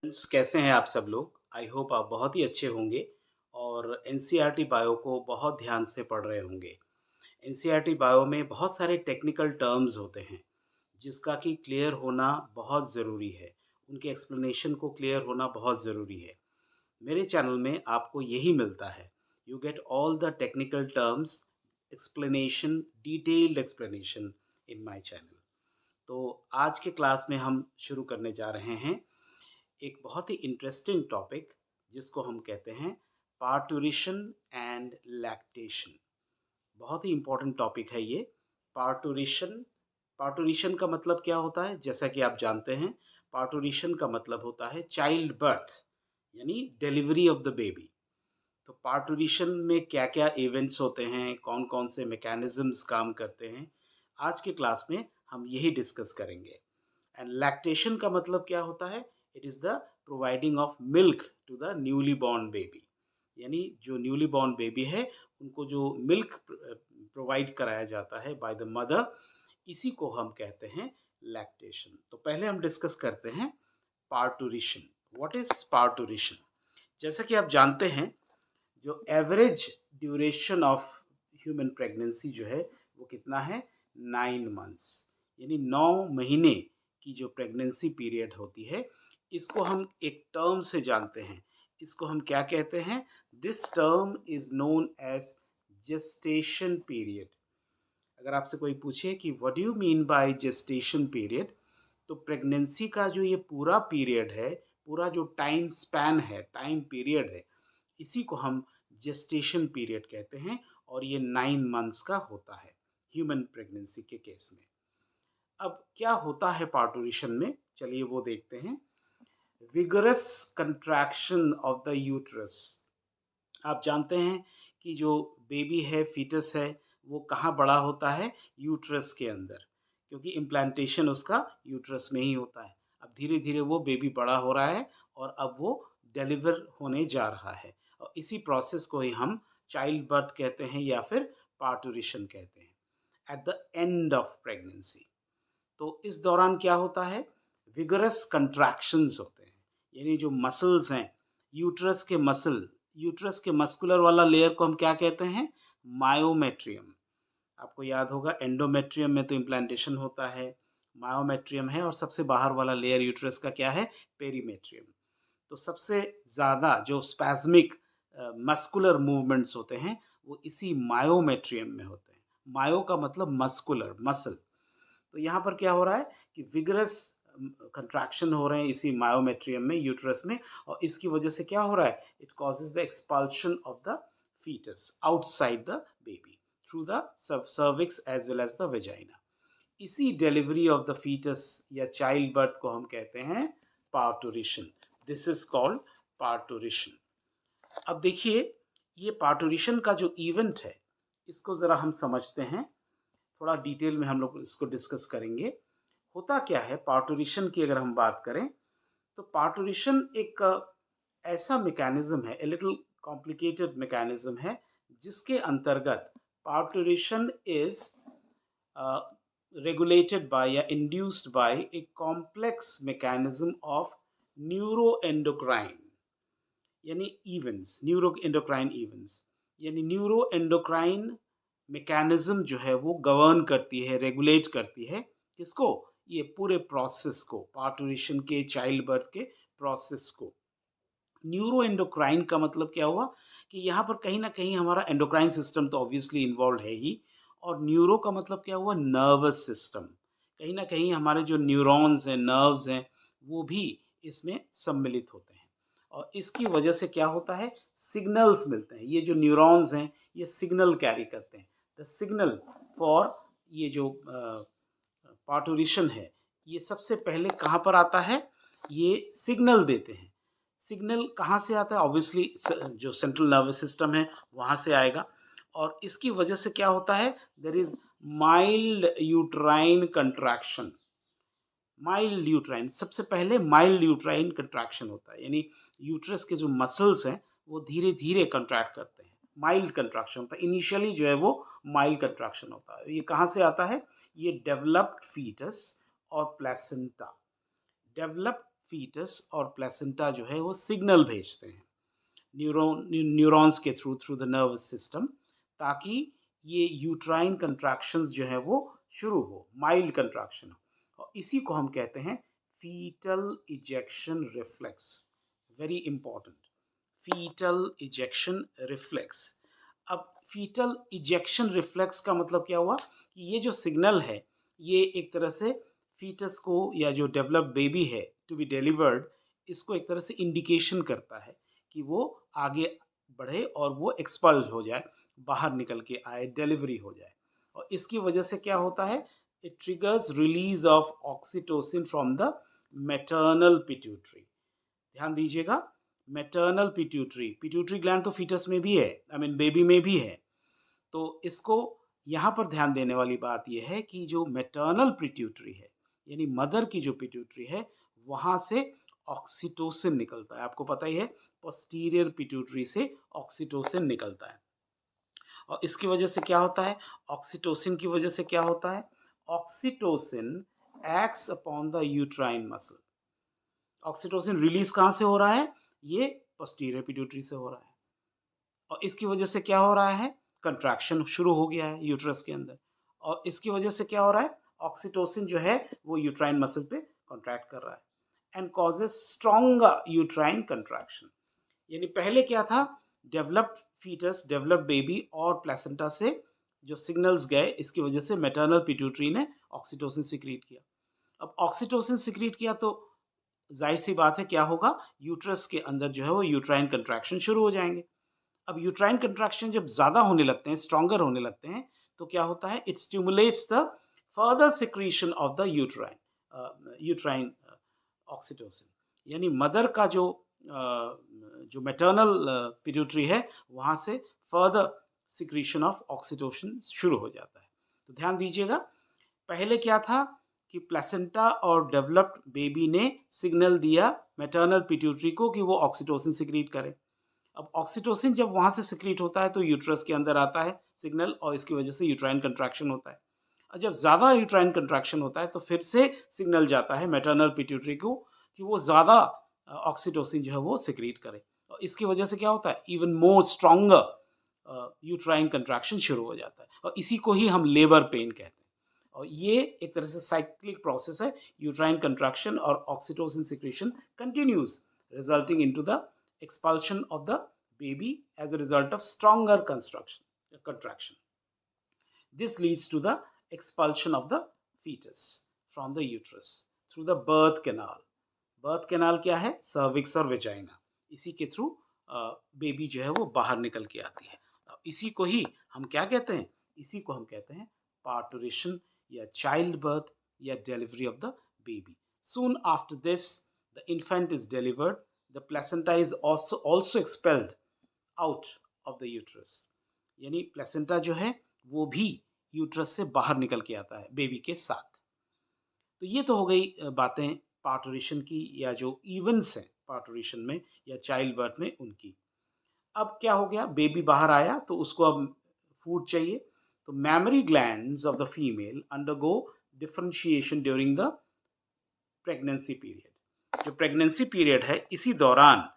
Friends, कैसे हैं आप सब लोग? आई होप आप बहुत ही अच्छे होंगे और एनसीईआरटी बायो को बहुत ध्यान से पढ़ रहे होंगे। एनसीईआरटी बायो में बहुत सारे टेक्निकल टर्म्स होते हैं, जिसका कि क्लियर होना बहुत ज़रूरी है। उनके एक्सप्लेनेशन को क्लियर होना बहुत ज़रूरी है। मेरे चैनल में आपको यही मिलता है। You get all the technical terms, explanation, detailed explanation in my channel. तो आज के क्लास में हम शुरू करने जा रहे हैं एक बहुत ही इंटरेस्टिंग टॉपिक जिसको हम कहते हैं पार्टूरिशन एंड लैक्टेशन। बहुत ही इम्पोर्टेंट टॉपिक है ये। पार्टूरिशन पार्टूरिशन का मतलब क्या होता है? जैसा कि आप जानते हैं, पार्टूरिशन का मतलब होता है चाइल्ड बर्थ, यानी डिलीवरी ऑफ द बेबी। तो पार्टूरिशन में क्या-क्या इवेंट्स होते हैं, कौन-कौन से मैकेनिज़्म्स काम करते हैं, आज की क्लास में हम यही डिस्कस करेंगे। एंड लैक्टेशन का मतलब क्या होता है? It is the providing of milk to the newly born baby. यानी जो न्यूली बॉर्न बेबी है, उनको जो मिल्क प्रोवाइड कराया जाता है बाय द मदर, इसी को हम कहते हैं लैक्टेशन। तो पहले हम डिस्कस करते हैं पार्टूरिशन। What is पार्टूरिशन? जैसा कि आप जानते हैं, जो average duration of human pregnancy जो है वो कितना है? 9 मंथ्स, यानी 9 महीने की जो प्रेगनेंसी पीरियड होती है, इसको हम एक टर्म से जानते हैं। इसको हम क्या कहते हैं? This term is known as gestation period. अगर आपसे कोई पूछे कि what do you mean by gestation period, तो प्रेगनेंसी का जो ये पूरा पीरियड है, पूरा जो टाइम स्पैन है, टाइम पीरियड है, इसी को हम जेस्टेशन पीरियड कहते हैं और ये 9 मंथ्स का होता है ह्यूमन प्रेगनेंसी के केस में। अब क्या होता है पार्टूरिशन में? चलिए वो देखते हैं। Vigorous contraction of the uterus. आप जानते हैं कि जो बेबी है, फीटस है, वो कहाँ बड़ा होता है? यूट्रस के अंदर, क्योंकि इम्प्लांटेशन उसका यूट्रस में ही होता है। अब धीरे-धीरे वो बेबी बड़ा हो रहा है और अब वो डिलीवर होने जा रहा है और इसी प्रोसेस को ही हम चाइल्ड बर्थ कहते हैं या फिर पार्टूरिशन कहते हैं। At the end of pregnancy, तो इस दौरान क्या होता है? विगरस कंट्रैक्शंस होते हैं, यानी जो मसल्स हैं, यूट्रस के मस्कुलर वाला लेयर को हम क्या कहते हैं? मायोमेट्रियम। आपको याद होगा, एंडोमेट्रियम में तो इम्प्लांटेशन होता है, मायोमेट्रियम है और सबसे बाहर वाला लेयर यूट्रस का क्या है? पेरीमेट्रियम। तो सबसे ज़्यादा जो स्पैज़्मिक मस्कुलर मूवमेंट्स होते हैं, वो इसी मायोमेट्रियम में होते हैं। मायो का मतलब मस्कुलर, मसल। तो यहाँ पर क्या हो रहा है कि विगरस कंट्रैक्शन हो रहे हैं इसी मायोमेट्रियम में, यूट्रस में, और इसकी वजह से क्या हो रहा है? It causes the expulsion of the foetus outside the baby through the cervix as well as the vagina. इसी डिलीवरी ऑफ द फीटस या चाइल्ड बर्थ को हम कहते हैं parturition. This is called parturition. अब देखिए, ये पार्टूरिशन का जो इवेंट है, इसको ज़रा हम समझते हैं। थोड़ा डिटेल में हम लोग इसको डिस्कस करेंगे। होता क्या है पार्टूरिशन की? अगर हम बात करें, तो पार्टूरिशन एक ऐसा मैकेनिज्म है, ए लिटिल कॉम्प्लिकेटेड मैकेनिज्म है, जिसके अंतर्गत पार्टूरिशन इज regulated by या induced by a complex mechanism of neuroendocrine यानी इवेंट्स, न्यूरो एंडोक्राइन इवेंट्स, यानी न्यूरो एंडोक्राइन मैकेनिज्म जो है वो गवर्न करती है, रेगुलेट करती है किसको? ये पूरे प्रोसेस को, पार्टूरिशन के, चाइल्ड बर्थ के प्रोसेस को। न्यूरो एंडोक्राइन का मतलब क्या हुआ कि यहाँ पर कहीं ना कहीं हमारा एंडोक्राइन सिस्टम तो ऑब्वियसली इन्वॉल्व है ही, और न्यूरो का मतलब क्या हुआ? Nervous system. कहीं ना कहीं हमारे जो न्यूरॉन्स हैं, नर्व्स हैं, वो भी इसमें सम्मिलित होते हैं और इसकी वजह से क्या होता है? सिग्नल्स मिलते हैं। ये जो न्यूरॉन्स हैं, ये सिग्नल कैरी करते हैं। द सिग्नल फॉर ये जो पार्टूरिशन है, ये सबसे पहले कहाँ पर आता है? ये सिग्नल देते हैं। सिग्नल कहाँ से आता है? ऑब्वियसली जो सेंट्रल नर्वस सिस्टम है वहाँ से आएगा और इसकी वजह से क्या होता है? There is mild uterine contraction. Mild uterine, सबसे पहले माइल्ड यूट्राइन कंट्रैक्शन होता है, यानी यूट्रस के जो मसल्स हैं वो धीरे धीरे कंट्रैक्ट करते हैं। माइल्ड कंट्रैक्शन होता है, इनिशियली जो है वो माइल्ड कंट्रैक्शन होता है। ये कहाँ से आता है? ये डेवलप्ड फीटस और प्लेसेंटा। डेवलप्ड फीटस और प्लेसेंटा जो है वो सिग्नल भेजते हैं न्यूरॉन्स के through through the nervous system, ताकि ये यूट्राइन कंट्रैक्शंस जो है वो शुरू हो, माइल्ड कंट्रैक्शन हो, और इसी को हम कहते हैं fetal ejection reflex. Very important, fetal ejection reflex. अब फीटल इजेक्शन रिफ्लेक्स का मतलब क्या हुआ कि ये जो सिग्नल है ये एक तरह से फीटस को या जो डेवलप्ड बेबी है टू बी डिलीवर्ड, इसको एक तरह से इंडिकेशन करता है कि वो आगे बढ़े और वो एक्सपल्ड हो जाए, बाहर निकल के आए, डिलीवरी हो जाए। और इसकी वजह से क्या होता है, it triggers release of oxytocin from the maternal pituitary. ध्यान दीजिएगा, मैटरनल पिट्यूटरी, पिट्यूटरी ग्लैंड तो फीटस में भी है, आई मीन बेबी में भी है। तो इसको यहाँ पर ध्यान देने वाली बात यह है कि जो मैटरनल पिट्यूटरी है, यानी मदर की जो पिट्यूटरी है, वहाँ से ऑक्सीटोसिन निकलता है। आपको पता ही है, पोस्टीरियर पिट्यूटरी से ऑक्सीटोसिन निकलता है। और इसकी वजह से क्या होता है, ऑक्सीटोसिन की वजह से क्या होता है, oxytocin acts upon the uterine muscle. Oxytocin release कहाँ से हो रहा है, ये पोस्टीरियर पिट्यूटरी से हो रहा है, और इसकी वजह से क्या हो रहा है, कंट्रैक्शन शुरू हो गया है यूट्रस के अंदर, और इसकी वजह से क्या हो रहा है, ऑक्सीटोसिन जो है वो यूट्राइन मसल पे कॉन्ट्रैक्ट कर रहा है and causes strong uterine contraction. यानी पहले क्या था, डेवलप्ड फीटस, डेवलप्ड बेबी और प्लेसेंटा से जो सिग्नल्स गए, इसकी वजह से मैटरनल पिट्यूटरी ने ऑक्सीटोसिन सिक्रीट किया। अब ऑक्सीटोसिन सिक्रीट किया तो जाहिर सी बात है क्या होगा, यूट्रस के अंदर जो है वो यूट्राइन कंट्रैक्शन शुरू हो जाएंगे। अब यूट्राइन कंट्रैक्शन जब ज़्यादा होने लगते हैं, स्ट्रॉन्गर होने लगते हैं, तो क्या होता है, it stimulates the further secretion of the uterine oxytocin. यानी मदर का जो मैटरनल पिट्यूटरी है, वहाँ से फर्दर सिक्रीशन ऑफ ऑक्सीटोसिन शुरू हो जाता है। तो ध्यान दीजिएगा, पहले क्या था कि प्लेसेंटा और डेवलप्ड बेबी ने सिग्नल दिया मैटरनल पिट्यूटरी को कि वो ऑक्सीटोसिन सिक्रीट करे। अब ऑक्सीटोसिन जब वहाँ से सिक्रीट होता है तो यूट्रस के अंदर आता है सिग्नल, और इसकी वजह से यूट्राइन कंट्रैक्शन होता है। और जब ज़्यादा यूट्राइन कंट्रैक्शन होता है तो फिर से सिग्नल जाता है मैटरनल पिट्यूटरी को कि वो ज़्यादा ऑक्सीटोसिन जो है वो सिक्रीट करे, और इसकी वजह से क्या होता है, even more stronger uterine contraction शुरू हो जाता है, और इसी को ही हम लेबर पेन कहते हैं। और ये एक तरह से साइक्लिक प्रोसेस है, यूट्राइन कंट्रैक्शन और oxytocin secretion continues, resulting into the expulsion of the baby as a result of stronger contraction. This leads to the expulsion of the fetus from the uterus through the birth canal. Birth canal क्या है, cervix और vagina, इसी के through baby जो है वो बाहर निकल के आती है। इसी को ही हम क्या कहते हैं, इसी को हम कहते हैं पार्टुरेशन या चाइल्ड बर्थ या delivery of the baby. Soon after this, the infant is delivered. The placenta is also expelled out of the uterus. यानी प्लेसेंटा जो है वो भी यूट्रस से बाहर निकल के आता है बेबी के साथ। तो ये तो हो गई बातें पार्टुरेशन की, या जो इवेंट्स हैं पार्टुरेशन में या चाइल्ड बर्थ में उनकी। अब क्या हो गया, बेबी बाहर आया तो उसको अब फूड चाहिए, तो memory glands of the female undergo differentiation during the pregnancy period. जो प्रेगनेंसी पीरियड है, इसी दौरान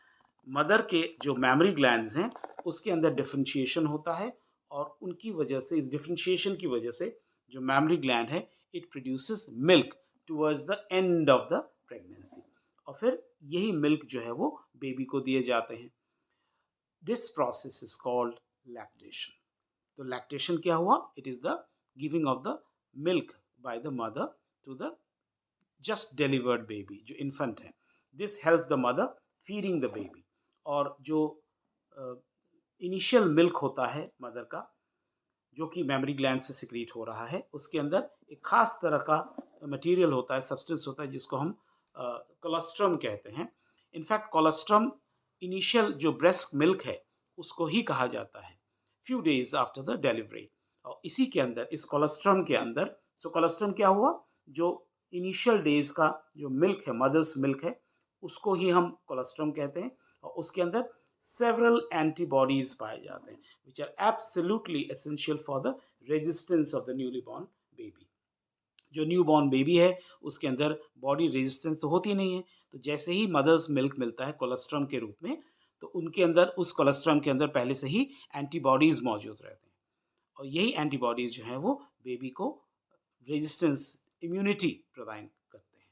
मदर के जो मैमरी ग्लैंड्स हैं उसके अंदर डिफरेंशिएशन होता है, और उनकी वजह से, इस डिफरेंशिएशन की वजह से जो मैमरी ग्लैंड है, it produces milk towards the end of the pregnancy, और फिर यही मिल्क जो है वो बेबी को दिए जाते हैं। This process is called lactation. तो लैक्टेशन क्या हुआ, it is the giving of the milk by the mother to the just delivered baby, जो इन्फेंट है। This helps the mother feeding the baby. और जो इनिशियल मिल्क होता है mother का, जो कि मेमरी ग्लैंड से सिक्रीट हो रहा है, उसके अंदर एक खास तरह का मटेरियल होता है, सब्सटेंस होता है, जिसको हम कोलेस्ट्रम कहते हैं। इनफैक्ट कोलेस्ट्रम इनिशियल जो ब्रेस्ट मिल्क है उसको ही कहा जाता है, few days after the delivery. और इसी के अंदर, इस कोलेस्ट्रम के अंदर, सो कोलेस्ट्रम क्या हुआ, जो इनिशियल डेज का जो मिल्क है, मदर्स मिल्क है, उसको ही हम कोलेस्ट्रम कहते हैं, और उसके अंदर सेवरल एंटीबॉडीज पाए जाते हैं which are absolutely essential for the resistance of the newly born baby. जो न्यू बॉर्न बेबी है उसके अंदर बॉडी रेजिस्टेंस तो होती नहीं है, तो जैसे ही मदर्स मिल्क मिलता है कोलेस्ट्रम के रूप में, तो उनके अंदर उस कोलेस्ट्रम के अंदर पहले से ही एंटीबॉडीज़ मौजूद रहते हैं और यही एंटीबॉडीज़ जो हैं वो बेबी को रेजिस्टेंस इम्यूनिटी प्रदान करते हैं।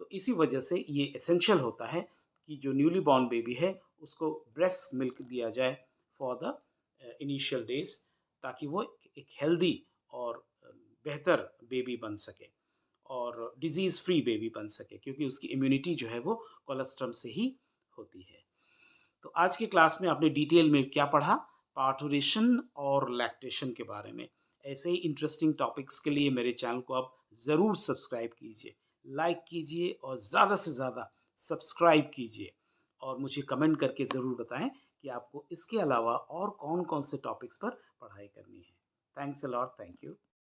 तो इसी वजह से ये एसेंशियल होता है कि जो न्यूली बॉर्न बेबी है उसको ब्रेस्ट मिल्क दिया जाए फॉर द इनिशियल डेज़, ताकि वो एक हेल्दी और बेहतर बेबी बन सके और डिज़ीज़ फ्री बेबी बन सके, क्योंकि उसकी इम्यूनिटी जो है वो कोलेस्ट्रम से ही होती है। तो आज की क्लास में आपने डिटेल में क्या पढ़ा? पार्टुरेशन और लैक्टेशन के बारे में। ऐसे ही इंटरेस्टिंग टॉपिक्स के लिए मेरे चैनल को आप ज़रूर सब्सक्राइब कीजिए, लाइक कीजिए और ज़्यादा से ज़्यादा सब्सक्राइब कीजिए और मुझे कमेंट करके ज़रूर बताएँ कि आपको इसके अलावा और कौन-कौन से टॉपिक्स पर पढ़ाई करनी है। Thanks a lot, thank you.